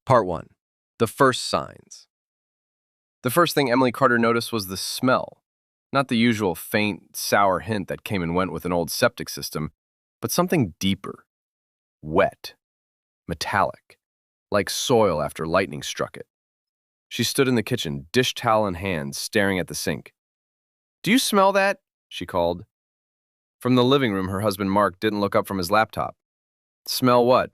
Part 1. The first signs. The first thing Emily Carter noticed was the smell. Not the usual faint, sour hint that came and went with an old septic system, but something deeper. Wet. Metallic. Like soil after lightning struck it. She stood in the kitchen, dish towel in hand, staring at the sink. "Do you smell that?" she called. From the living room, her husband Mark didn't look up from his laptop. "Smell what?"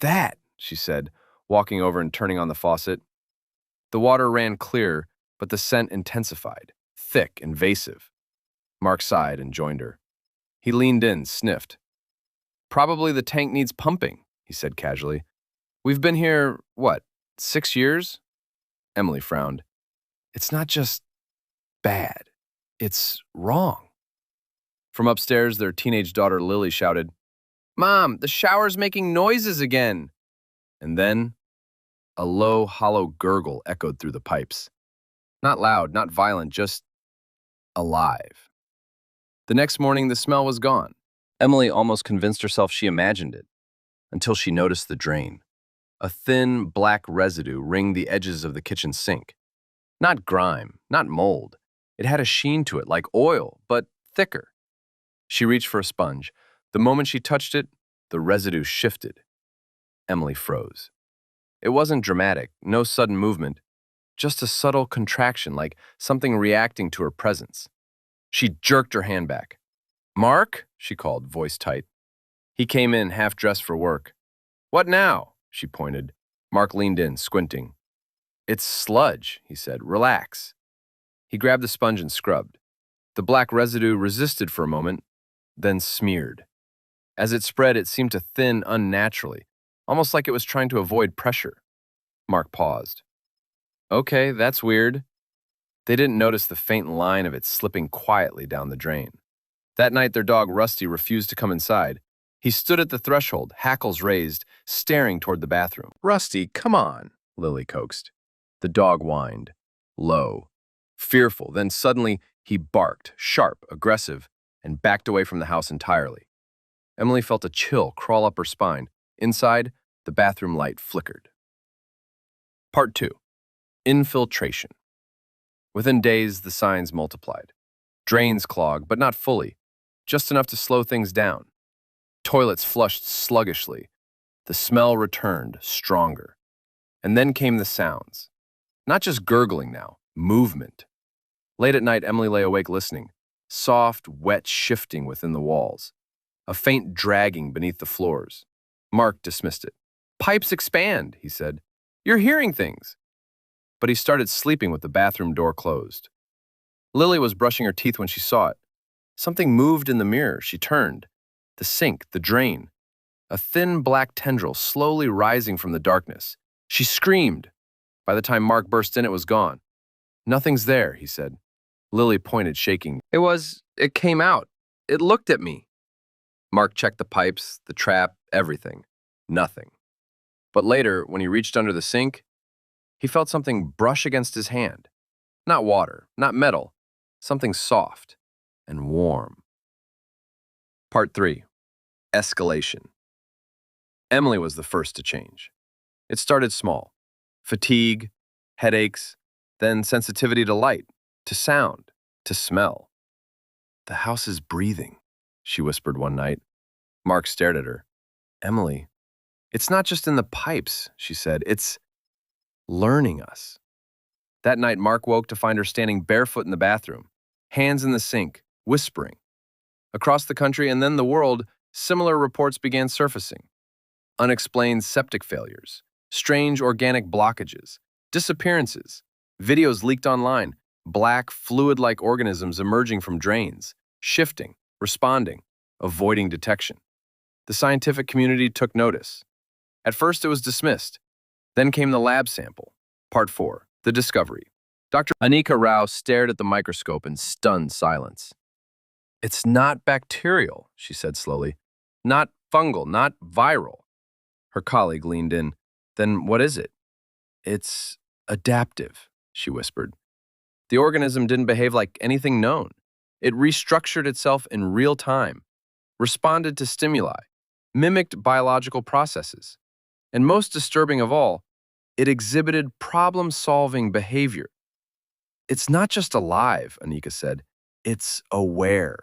"That," she said, walking over and turning on the faucet. The water ran clear, but the scent intensified, thick, invasive. Mark sighed and joined her. He leaned in, sniffed. "Probably the tank needs pumping," he said casually. "We've been here, 6 years?" Emily frowned. "It's not just bad. It's wrong." From upstairs, their teenage daughter Lily shouted, "Mom, the shower's making noises again!" And then, a low, hollow gurgle echoed through the pipes. Not loud, not violent, just alive. The next morning, the smell was gone. Emily almost convinced herself she imagined it, until she noticed the drain. A thin, black residue ringed the edges of the kitchen sink. Not grime, not mold. It had a sheen to it, like oil, but thicker. She reached for a sponge. The moment she touched it, the residue shifted. Emily froze. It wasn't dramatic, no sudden movement, just a subtle contraction, like something reacting to her presence. She jerked her hand back. "Mark?" she called, voice tight. He came in, half-dressed for work. "What now?" she pointed. Mark leaned in, squinting. "It's sludge," he said. "Relax." He grabbed the sponge and scrubbed. The black residue resisted for a moment, then smeared. As it spread, it seemed to thin unnaturally, almost like it was trying to avoid pressure. Mark paused. "Okay, that's weird." They didn't notice the faint line of it slipping quietly down the drain. That night, their dog Rusty refused to come inside. He stood at the threshold, hackles raised, staring toward the bathroom. "Rusty, come on," Lily coaxed. The dog whined, low, fearful. Then suddenly, he barked, sharp, aggressive, and backed away from the house entirely. Emily felt a chill crawl up her spine. Inside, the bathroom light flickered. Part 2. Infiltration. Within days, the signs multiplied. Drains clogged, but not fully, just enough to slow things down. Toilets flushed sluggishly. The smell returned, stronger. And then came the sounds. Not just gurgling now, movement. Late at night, Emily lay awake listening. Soft, wet shifting within the walls. A faint dragging beneath the floors. Mark dismissed it. "Pipes expand," he said. "You're hearing things." But he started sleeping with the bathroom door closed. Lily was brushing her teeth when she saw it. Something moved in the mirror. She turned. The sink, the drain. A thin black tendril slowly rising from the darkness. She screamed. By the time Mark burst in, it was gone. "Nothing's there," he said. Lily pointed, shaking. It came out. It looked at me." Mark checked the pipes, the trap, everything. Nothing. But later, when he reached under the sink, he felt something brush against his hand. Not water, not metal, something soft and warm. Part 3. Escalation. Emily was the first to change. It started small. Fatigue, headaches, then sensitivity to light, to sound, to smell. "The house is breathing," she whispered one night. Mark stared at her. "Emily, it's not just in the pipes," she said. "It's learning us." That night, Mark woke to find her standing barefoot in the bathroom, hands in the sink, whispering. Across the country and then the world, similar reports began surfacing. Unexplained septic failures, strange organic blockages, disappearances, videos leaked online, black, fluid-like organisms emerging from drains, shifting, responding, avoiding detection. The scientific community took notice. At first, it was dismissed. Then came the lab sample. Part 4. The discovery. Dr. Anika Rao stared at the microscope in stunned silence. "It's not bacterial," she said slowly. "Not fungal, not viral." Her colleague leaned in. "Then what is it?" "It's adaptive," she whispered. The organism didn't behave like anything known. It restructured itself in real time, responded to stimuli, mimicked biological processes. And most disturbing of all, It exhibited problem-solving behavior. It's not just alive, Anika said. It's aware.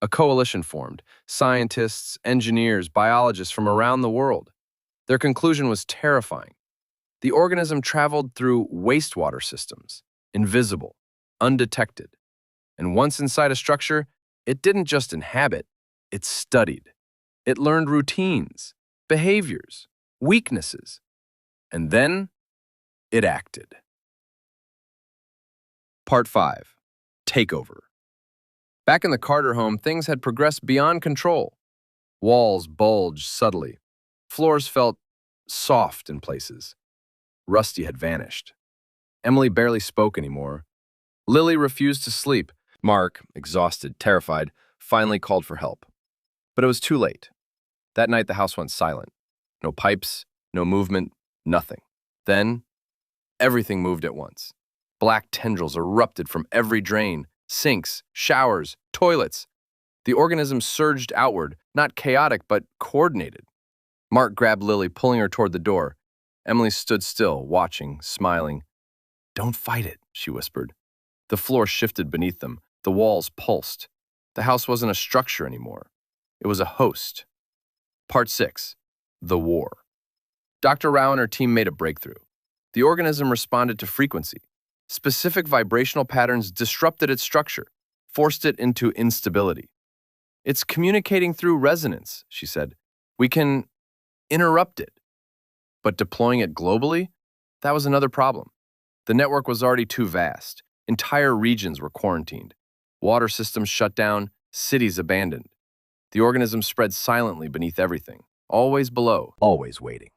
A coalition formed, scientists, engineers, biologists from around the world. Their conclusion was terrifying. The organism traveled through wastewater systems, invisible, undetected. And once inside a structure, it didn't just inhabit, it studied. It learned routines, behaviors, weaknesses, and then it acted. Part 5. Takeover. Back in the Carter home, things had progressed beyond control. Walls bulged subtly. Floors felt soft in places. Rusty had vanished. Emily barely spoke anymore. Lily refused to sleep. Mark, exhausted, terrified, finally called for help. But it was too late. That night, the house went silent. No pipes, no movement, nothing. Then, everything moved at once. Black tendrils erupted from every drain, sinks, showers, toilets. The organism surged outward, not chaotic, but coordinated. Mark grabbed Lily, pulling her toward the door. Emily stood still, watching, smiling. "Don't fight it," she whispered. The floor shifted beneath them. The walls pulsed. The house wasn't a structure anymore. It was a host. Part 6. The War. Dr. Rao and her team made a breakthrough. The organism responded to frequency. Specific vibrational patterns disrupted its structure, forced it into instability. "It's communicating through resonance," she said. "We can interrupt it." But deploying it globally? That was another problem. The network was already too vast. Entire regions were quarantined. Water systems shut down, cities abandoned. The organism spread silently beneath everything, always below, always waiting.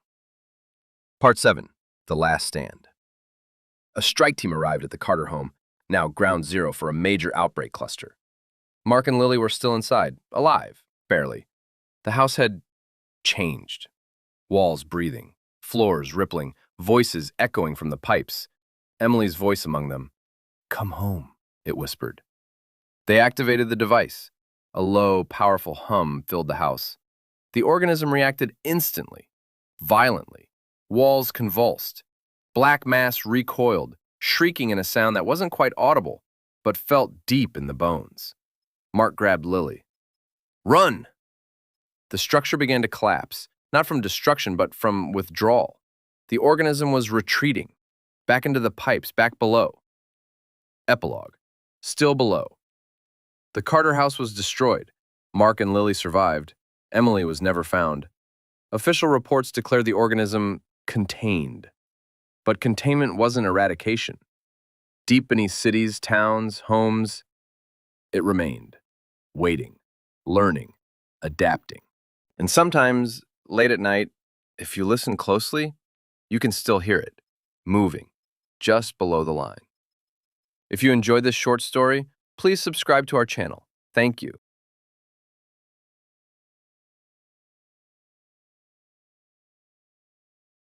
Part 7. The Last Stand. A strike team arrived at the Carter home, now ground zero for a major outbreak cluster. Mark and Lily were still inside, alive, barely. The house had changed. Walls breathing, floors rippling, voices echoing from the pipes. Emily's voice among them. "Come home," it whispered. They activated the device. A low, powerful hum filled the house. The organism reacted instantly, violently. Walls convulsed. Black mass recoiled, shrieking in a sound that wasn't quite audible, but felt deep in the bones. Mark grabbed Lily. "Run!" The structure began to collapse, not from destruction, but from withdrawal. The organism was retreating, back into the pipes, back below. Epilogue. Still below. The Carter house was destroyed. Mark and Lily survived. Emily was never found. Official reports declare the organism contained. But containment wasn't eradication. Deep beneath cities, towns, homes, it remained, waiting, learning, adapting. And sometimes, late at night, if you listen closely, you can still hear it, moving, just below the line. If you enjoyed this short story, please subscribe to our channel. Thank you.